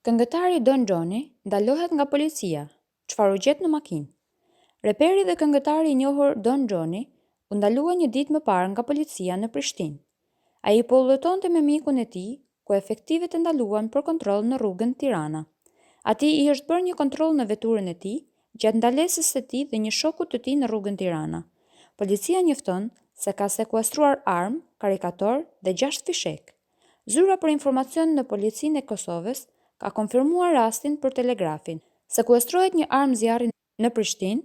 Këngëtari Don Xhoni ndalohet nga policia, çfarë u gjet në makinë. Reperi dhe këngëtari i njohur Don Xhoni u ndalua një ditë më parë nga policia në Prishtinë. Ai po udhëtonte me mikun e tij, ku efektivët e ndaluan për kontroll në rrugën Tirana. Atij i është bërë një kontroll në veturën e tij, gjatë ndalesës së tij dhe një shokut të tij në rrugën Tirana. Policia njofton se ka sekuestruar armë, karikator dhe 6 fishek. Zyra për informacion në policinë e Kosovës ka konfirmuar rastin për telegrafin. Sekuestrohet një armë zjarri në Prishtinë.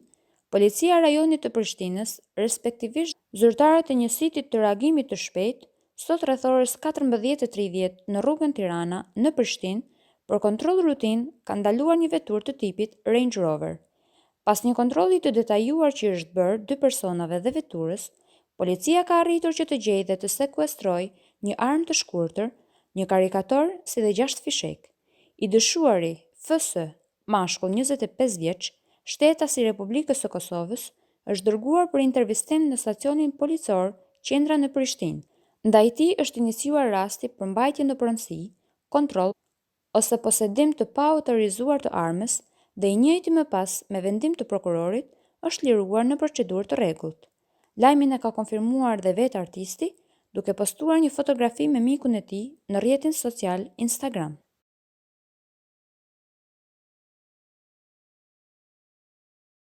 Policia e rajonit të Prishtinës, respektivisht zyrtarët e njësitit të reagimit të shpejtë, sot rreth orës 14:30 në rrugën Tirana në Prishtinë, për kontroll rutinë kanë ndaluar një veturë të tipit Range Rover. Pas një kontrolli të detajuar që është bërë 2 personave dhe veturës, policia ka arritur që të gjejë dhe të sekuestrojë një armë të shkurtër, një karikator si dhe 6 fishek. I dëshuari FS, mashkull 25 vjeç, shtetas i Republikës së Kosovës, është dërguar për intervistim në stacionin policor Qendra në Prishtinë. Ndaj tij është iniciuar rasti për mbajtje në pronësi, kontroll ose posedim të paautorizuar të armës dhe i njëjti më pas me vendim të prokurorit është liruar në procedurë të rregullt. Lajmin e ka konfirmuar dhe vetë artisti, duke postuar një fotografi me mikun e tij në rrjetin social Instagram.